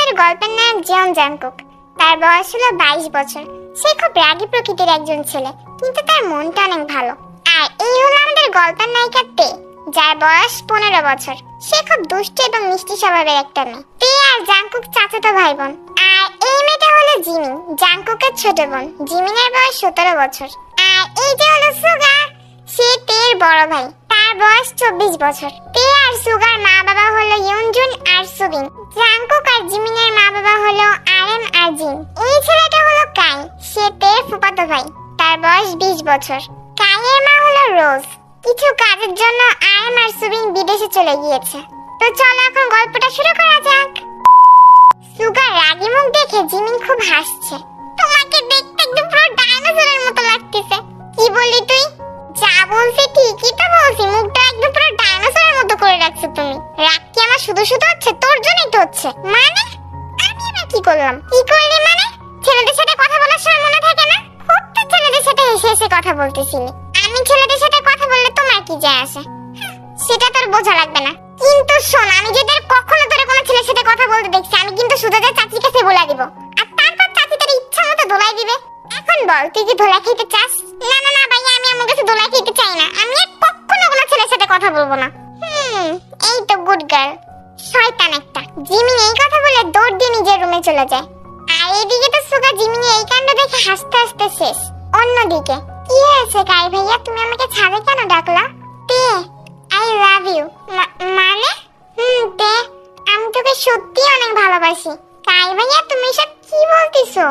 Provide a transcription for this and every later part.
আমাদের গল্পের নায়ক জিয়ন জাংকুক। তার বয়স হলো 22 বছর। সে খুব রাগী প্রকৃতির একজন ছেলে, কিন্তু তার মনটা অনেক ভালো। আর এই হলো আমাদের গল্পের নায়িকা তে, যার বয়স 15 বছর। সে খুব দুষ্ট এবং মিষ্টি স্বভাবের একটা মেয়ে। তে আর জাংকুক চাচাতো ভাই বোন। আর এই মেয়েটা হলো জিমিন, জাংকুকের ছোট বোন। জিমিনের বয়স 17 বছর। আর এই যে হলো সুগা, সে তের বড় ভাই। তার বয়স 24 বছর। তে আর সুগার মা বাবা হলো ইয়নজুন আর সুবিন। জাংকুক আর জিমিনের মা বাবা হলো আরএম আর জিন। এই ছেলেটা হলো কাই, সে তের ফুফাতো ভাই। তার বয়স 20 বছর। কাইয়ের মা হলো রোজ। কিছু কাজের জন্য আরএম আর সুবিন বিদেশে চলে গিয়েছে। তো চলো এখন গল্পটা শুরু করা যাক। সুগার রাগী মুখ দেখে জিমিন খুব হাসছে। তোমাকে দেখতে একদম পুরো ডাইনোসরের মতো লাগতেছে। কি বললি তুই? যা বলছি ঠিকই তো বলছি, মুখটা একদম পুরো ডাইনোসরের মতো করে রাখছো তুমি। রাগ কি আমার শুধু শুধু হচ্ছে? তোর জন্যই তো হচ্ছে। মানে আমি এবার কি করলাম? কি করলি মানে? ছেলেদের সাথে কথা বলার সময় মনে থাকে না? খুব তো ছেলেদের সাথে হেসে হেসে কথা বলতেছিলি। আমি ছেলেদের সাথে কথা বললে তোমার কি যায় আসে? সেটা তোর বোঝা লাগবে না। কিন্তু শোন, আমি যদি আর কখনো তোর কোনো ছেলের সাথে কথা বলতে দেখছি, আমি কিন্তু সুজাতার চাচির কাছে বলে দিব। আর তারপর চাচি তোর ইচ্ছা মতো ধোলাই দিবে। এখন বল, তুই কি ধোলাই খেতে চাস? না না না ভাইয়া, আমি আমার কাছে ধোলাই খেতে চাই না। আমি আর কখনো কোনো ছেলের সাথে কথা বলবো না। এই তো গুড গার্ল। শয়তান একটা। জিমিন এই কথা বলে দৌড় দিয়ে নিজের রুমে চলে যায়। আর এদিকে তো সুগা জিমিনি এই কাণ্ড দেখে হাসতে হাসতে শেষ। অন্যদিকে কি হয়েছে কাই ভাইয়া, তুমি আমাকে ছাদে কেন ডাকলা? তে, আই লাভ ইউ। মানে? তে, আমি তোকে সত্যি অনেক ভালোবাসি। কাই ভাইয়া, তুমি সব কি বলতিছো?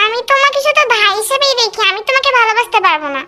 আমি তোমাকে শুধু ভাই হিসেবেই দেখি, আমি তোমাকে ভালোবাসতে পারবো না।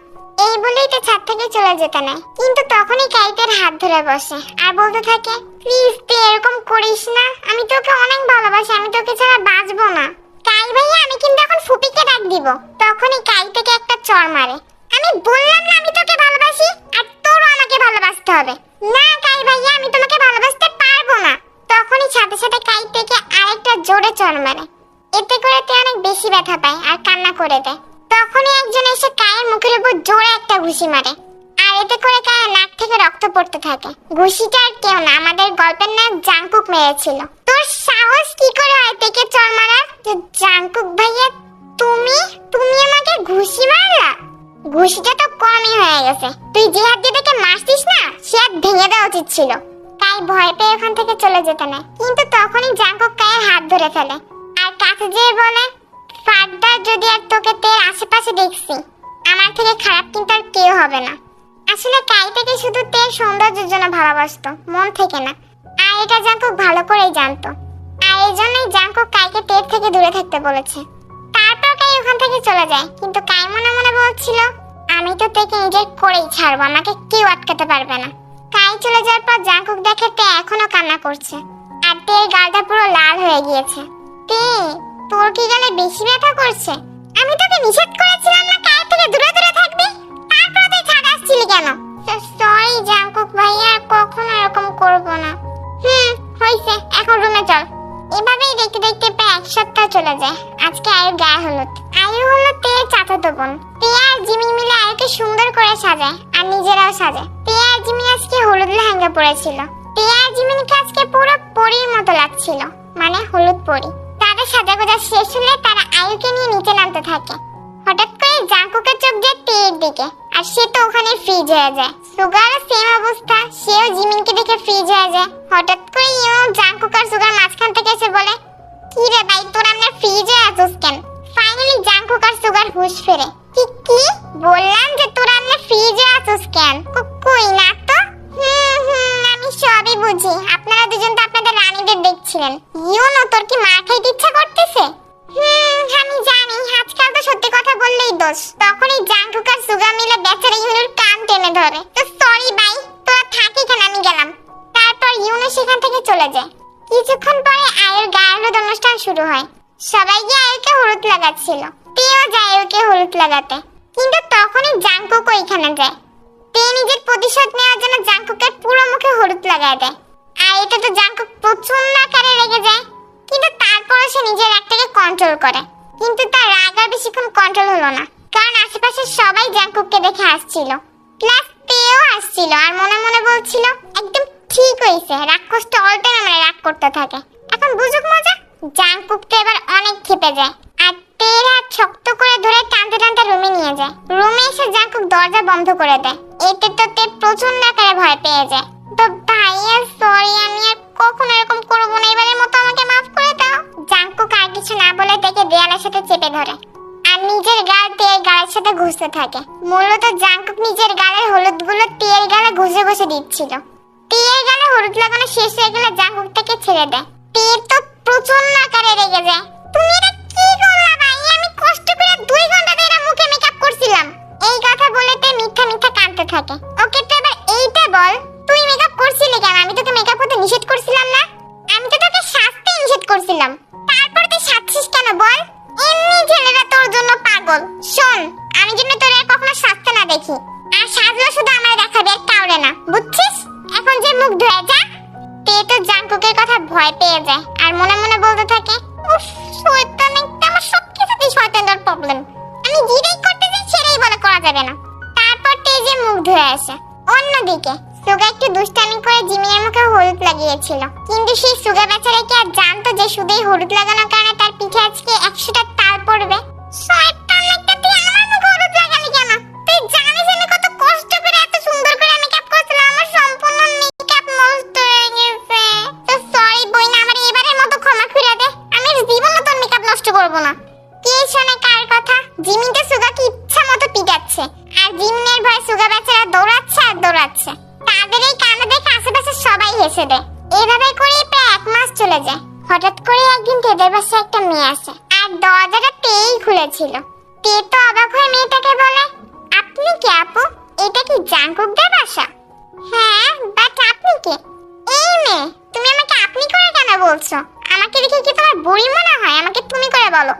এই বলেই তো ছাদ থেকে চলে যেতে নেয়। কিন্তু তখনই কাইতের হাত ধরে বসে আর বলতে থাকে, প্লিজ তে, এরকম করিস না। আমি তোকে অনেক ভালোবাসি, আমি তোকে ছাড়া বাঁচবো না। কাই ভাইয়া, আমি কিন্তু এখন ফুপিকে ডাক দিব। তখনই কাই থেকে একটা চড় মারে। আমি বললাম না আমি তোকে ভালোবাসি, আর তোরও আমাকে ভালোবাসতে হবে। না কাই ভাইয়া, আমি তোমাকে ভালোবাসতে পারবো না। তখনই সাথে সাথে কাই থেকে আরেকটা জোরে চড় মারে। এতে করে তে অনেক বেশি ব্যথা পায় আর কান্না করে দেয়। তখনই একজন এসে কায়ের মুখের উপর জোরে একটা ঘুষি মারে। আর এতে করে কায়ের নাক থেকে রক্ত পড়তে থাকে। ঘুষিটা আর কেউ না, আমাদের গল্পের নায়ক জাংকুক মেরেছিল। তোর সাহস কি করে হয় তেকে চড় মারার? জাংকুক ভাইয়া, তুমি তুমি আমাকে ঘুষি মারলা? ঘুষিটা তো কমই হয়ে গেছে। তুই যে হাত দিয়ে তাকে মারছিস না, সে হাত ভেঙে দেওয়া উচিত ছিল। কাই ভয় পেয়ে ওখান থেকে চলে যেতে নেয়। কিন্তু তখনই জাংকুক কায়ের হাত ধরে ফেলে আর কাছে যেয়ে বলে, ফার্দার যদি আর তোকে তের আশেপাশে দেখছি, আমার থেকে খারাপ কিন্তু আর কেউ হবে না। আসলে কাই থেকে শুধু তের সৌন্দর্যের জন্য ভালোবাসতো, মন থেকে না। আর এটা জাংকুক ভালো করেই জানতো। আর এই জন্যই জাংকুক কাইকে তের থেকে দূরে থাকতে বলেছে। তারপর কাই ওখান থেকে চলে যায়। কিন্তু কাই মনে মনে বলছিল, আমি তো তেকে নিজের করেই ছাড়বো, আমাকে কেউ আটকাতে পারবে না। কাই চলে যাওয়ার পর জাংকুক দেখে তে এখনো কান্না করছে। আর তের গালটা পুরো লাল হয়ে গিয়েছে। তে, তোর কি গালে বেশি ব্যথা করছে? আমি তোকে নিষেধ করেছিলাম না কাই থেকে দূরে দূরে থাকবি? তারপর তুই ছাদ আসছিলি কেন? সরি জাংকুক ভাইয়া, কখনো এরকম করবো না। হইছে, এখন রুমে চল। এভাবেই দেখতে দেখতে প্রায় 1 সপ্তাহ চলে যায়। আজকে আয়ুর গায়ে হলুদ। আয়ু হলো তের চাচাতো বোন। তে আর জিমিন মিলে আয়ুকে সুন্দর করে সাজায় আর নিজেরাও সাজায়। তে আর জিমিন আজকে হলুদ লেহেঙ্গা পরেছিল। তে আর জিমিনকে আজকে পুরো পরীর মতো লাগছিল, মানে হলুদ পরী। তাদের সাজাগোজা শেষ হলে তারা আয়ুকে নিয়ে নিচে নামতে থাকে। হঠাৎ করে জাংকুকের চোখ যায় তের দিকে, আর সে তো ওখানে ফ্রিজ হয়ে যায়। সুগারও সেম অবস্থা, সেও জিমিনকে দেখে ফ্রিজ হয়ে যায়। হঠাৎ করে জাংকুক আর সুগার মাঝখান থেকে এসে বলে, কি রে ভাই, তোরা আমরা ফ্রিজ হয়ে আছিস কেন? ফাইনালি জাংকুক আর সুগার হুঁশ ফেরে। কি বললাম যে তোরা আমরা ফ্রিজ হয়ে আছিস কেন? কই না তো। আমি সবই বুঝি। আপনারা দুজন তো আপনাদের রানীদের দেখছিলেন। ইউনো, তোর কি মার খাইতে ইচ্ছা করতেছে? আমি জানি, আজকাল তো সত্যি কথা বললেই দোষ। তখনই জাংকুক আর সুগা মিলে বেচারা ইউনোর কান টেনে ধরে। তো সরি ভাই, তোরা থাকি কেন, আমি গেলাম। তারপর ইউনো সেখান থেকে চলে যায়। কিছুক্ষণ পরে আয়ুর গায়ে হলুদ অনুষ্ঠান শুরু হয়। সবাই গিয়ে আয়ুকে হলুদ লাগাচ্ছিল। তেও যায় আয়ুকে হলুদ লাগাতে। কিন্তু তখনই জাংকুক ওইখানে যায়। তে নিজের প্রতিশোধ নেওয়ার জন্য জাংকুকের পুরো মুখে হলুদ লাগায় দেয়। আর এটা তো জাংকুক প্রচন্ড আকারে রেগে যায়। কিন্তু তারপরও সে নিজের রাগটাকে কন্ট্রোল করে। কিন্তু তার রাগ আর বেশিক্ষণ কন্ট্রোল হলো না, কারণ আশেপাশে সবাই জাংকুককে দেখে আসছিল। প্লাস তেও আসছিল আর মনে মনে বলছিল, একদম ঠিক হয়েছে, রাক্ষসটা অল টাইম আমরা রাগ করতে থাকে। এখন বুঝুক মজা। জাংকুক তো এবার অনেক ক্ষেপে যায় আর তের হাত শক্ত করে ধরে টানতে টানতে রুমে নিয়ে যায়। রুমে এসে জাংকুক দরজা বন্ধ করে দেয়। এতে তো তে প্রচন্ড আকারে ভয় পেয়ে যায়। তো ভাইয়া সরি, আমি আর কখনো এরকম করবো না, এবারের মতো আমাকে মাফ করে দাও। জাংকুক আর কিছু না বলে তাকে দেয়ালের সাথে চেপে ধরে আর নিজের গাল তের গালের সাথে ঘষতে থাকে। মূলত জাংকুক নিজের গালের হলুদগুলো তের গালে ঘষে ঘষে দিচ্ছিল। তের গালে হলুদ লাগানো শেষ হয়ে গেলে জাংকুক তাকে ছেড়ে দেয়। তে তো প্রচন্ড আকারে রেগে যায়। তুমি এটা কি করলা ভাই? আমি কষ্ট করে 2 ঘন্টা ধরে মুখে মেকআপ করছিলাম। এই কথা বলে তে মিথ্যা মিথ্যা কাঁদতে থাকে। ওকে তো এবার এইটা বল, তুই মেকআপ করছিলি কেন? আমি তোকে মেকআপ করতে নিষেধ করছিলাম না? আমি তো তোকে সাজতে নিষেধ করছিলাম, তারপর তুই সাজছিস কেন বল? এমনি ছেলেরা তোর জন্য পাগল। শোন, আমি যেন তোর আর কখনো সাজতে না দেখি, আর সাজলো শুধু আমার দেখাবে, আর কাউরে না, বুঝছিস? এখন যে মুখ ধুয়ে যা। তে তো জাংকুকের কথা ভয় পেয়ে যায় আর মনে মনে বলতে থাকে, উফ, শয়তান একটা, আমার সবকিছুতেই শয়তানের প্রবলেম। আমি যেটাই করতে যাই সেটাই বলে করা যাবে না। তারপর তে যে মুখ ধুয়ে আসে। অন্যদিকে সুগা একটু দুষ্টামি করে জিমিনের মুখে হলুদ লাগিয়েছিল, কিন্তু সেই সুগা বেচারা কি আর জানতো যে শুধু হলুদ লাগানোর কারণে তার পিঠে আজকে 100টা তাল পড়বে? শয়তান একটা, তুই আমার মুখে হলুদ লাগালি কেন? তুই জানিস আমি কত কষ্ট করে এত সুন্দর করে মেকআপ করছিলাম, আমার সম্পূর্ণ মেকআপ নষ্ট হয়ে গেছে। তো সরি বইনা, আমার এবারের মতো ক্ষমা করে দে, আমি জীবনে তোর মেকআপ নষ্ট করব না। কে শোনে কার কথা? জিমিন তো সুগাকে ইচ্ছা মতো পিটাচ্ছে আর জিমিনের ভয় সুগা বেচারা দৌড়াচ্ছে আর দৌড়াচ্ছে। তাদের এই কাণ্ড দেখে আশেপাশে সবাই হেসে দেয়। এভাবে করে প্রায় 1 মাস চলে যায়। হঠাৎ করে একদিন তেদের বাসায় একটা মেয়ে আসে আর দরজাটা তেই খুলেছিল। তে তো অবাক হয়ে মেয়েটাকে বলে, আপনি কে আপু? এটা কি জাংকুকদের বাসা? হ্যাঁ, বাট আপনি কে? এই মেয়ে, তুমি আমাকে আপনি করে কেন বলছো? আমাকে দেখে কি তোমার বুড়ি মনে হয়? আমাকে তুমি করে বলো।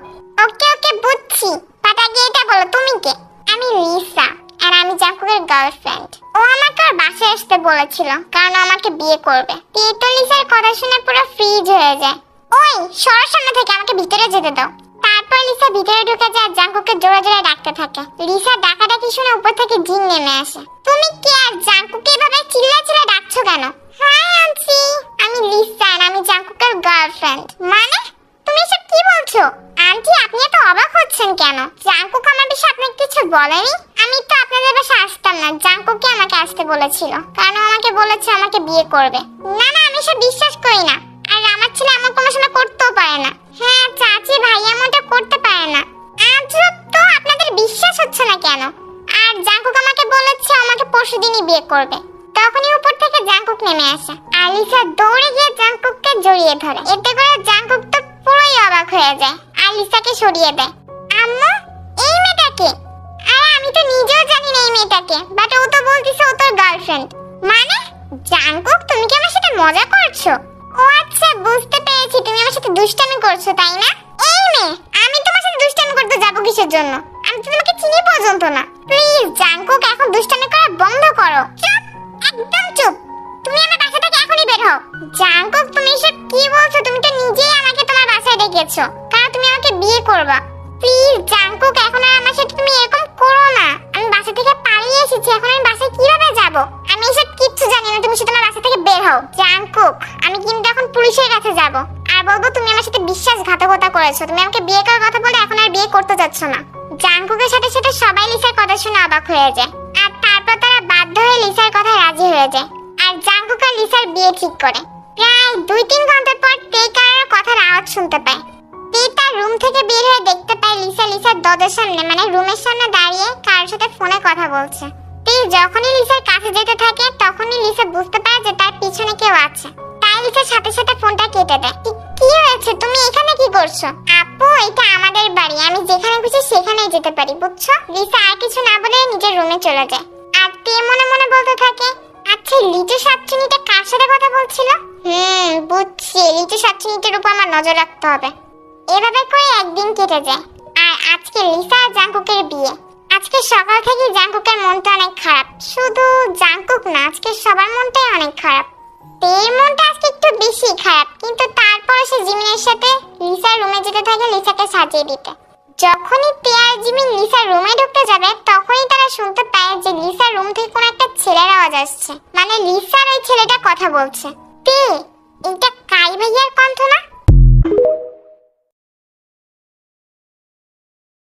ওকে ওকে, বুঝছি, বাট আগে এটা বলো তুমি কে? আমি লিসা আর আমি জাংকুকের গার্লফ্রেন্ড। ও আমাকে ওর বাসায় আসতে বলেছিল কারণ ও আমাকে বিয়ে করবে। তো লিসার কথা শুনে পুরো ফ্রিজ হয়ে যায়। ওই সরার সামনে থেকে, আমাকে ভিতরে যেতে দাও। তারপর লিসা ভিতরে ঢুকে যায় আর জাংকুককে জোরে জোরে ডাকতে থাকে। লিসা ডাকাডাকি শুনে উপর থেকে জিন নেমে আসে। তুমি কে আর জাংকুককে এভাবে চিল্লা চিল্লা ডাকছো কেন? হাই আন্টি, আমি লিসা আর আমি জাংকুকের গার্লফ্রেন্ড। মানে তুমি এসব কি বলছো? আন্টি, আপনি এত অবাক হচ্ছেন কেন? জাংকুক আমার বিষয়ে আপনাকে কিছু বলেনি? আমি তো আপনাদের বাসায় আসতাম না, জাংকুকই আমাকে আসতে বলেছিল কারণ আমাকে বলেছে আমাকে বিয়ে করবে। না না, আমি সব বিশ্বাস করি না, আর আমার ছেলে এমন কোনো সময় করতেও পারে না। হ্যাঁ চাচি, ভাই এমনটা করতে পারে না। আজব তো, আপনাদের বিশ্বাস হচ্ছে না কেন? আর জাংকুক আমাকে বলেছে আমাকে পরশুদিনই বিয়ে করবে। তখনই উপর থেকে জাংকুক নেমে আসে আর লিসা দৌড়ে গিয়ে জাংকুককে জড়িয়ে ধরে। এতে করে জাংকুক তো পুরোই অবাক হয়ে যায় আর লিসাকে সরিয়ে দেয়। আম্মু, এই মেয়েটাকে? আরে আমি তো নিজেও জানি না এই মেয়েটাকে, বাট ও তো বলতিছে ও তোর গার্লফ্রেন্ড। মানে জাংকুক, তুমি কি আমার সাথে মজা করছো? ও আচ্ছা, বুঝতে পেরেছি, তুমি আমার সাথে দুষ্টামি করছো তাই না? এই মেয়ে, আমি তোমার সাথে দুষ্টামি করতে যাবো কিসের জন্য? আমি তো তোমাকে চিনি পর্যন্ত না। প্লিজ জাংকুক, এখন দুষ্টামি করা বন্ধ করো। চুপ, একদম চুপ। তুমি আমার বাসা থেকে এখনই বের হও। জাংকুক, তুমি এসব কি বলছো? তুমি তো নিজেই আমাকে তোমার বাসায় ডেকেছো কারণ তুমি আমাকে বিয়ে করবা। প্লিজ জাংকুক, এখন আর আমার সাথে তুমি এরকম করো না। আমি বাসা থেকে পালিয়ে এসেছি, এখন আমি বাসায় কিভাবে যাব? আমি এসব কিচ্ছু জানি না, তুমি শুধু আমার বাসা থেকে বের হও। জাংকুক, আমি কিন্তু এখন পুলিশের কাছে যাব আর বলবো তুমি আমার সাথে বিশ্বাসঘাতকতা করেছো। তুমি আমাকে বিয়ে করার কথা বলে এখন আর বিয়ে করতে যাচ্ছ না। জাংকুকের সাথে সাথে সবাই লিসার কথা শুনে অবাক হয়ে যায় আর তারপর তারা বাধ্য হয়ে লিসার কথায় রাজি হয়ে যায় আর জাংকুক আর লিসার বিয়ে ঠিক করে। প্রায় 2-3 ঘন্টা পর তে কারোর কথার আওয়াজ শুনতে পায়। তে তার রুম থেকে বের হয়ে দেখতে পায় লিসা লিসার দরজার সামনে, মানে রুমের সামনে দাঁড়িয়ে কারোর সাথে ফোনে কথা বলছে। তে যখনই লিসার কাছে যেতে থাকে তখনই লিসা বুঝতে পারে যে তার পিছনে কেউ আছে। তাই লিসার সাথে সাথে ফোনটা কেটে দেয়। কি হয়েছে? তুমি এখানে কি করছো? আপু, এটা আমাদের বাড়ি, আমি যেখানে খুশি সেখানেই যেতে পারি, বুঝছো? লিসা আর কিছু না বলে নিজের রুমে চলে যায় আর তে মনে মনে বলতে থাকে, আচ্ছা লিচু সাতচুনিটা কার সাথে কথা বলছিল? বুঝছি, লিচু সাতচুনিটার উপর আমার নজর রাখতে হবে। এভাবে করে একদিন কেটে যায় আর আজকে লিসা আর জাংকুকের বিয়ে। আজকে সকাল থেকে জাংকুকের মনটা অনেক খারাপ। শুধু জাংকুক না, আজকে সবার মনটাই অনেক খারাপ। তের মনটা আজকে একটু বেশি খারাপ, কিন্তু তারপরে সে জিমিনের সাথে লিসার রুমে যেতে থাকে লিসাকে সাজিয়ে দিতে। যখনই তে আর জিমিন লিসার রুমে ঢুকতে যাবে তখনই তারা শুনতে পায় যে লিসার রুম থেকে কোনো একটা ছেলের আওয়াজ আসছে, মানে লিসার ওই ছেলেটা কথা বলছে। তে, এটা কাই ভাইয়ার কণ্ঠ না?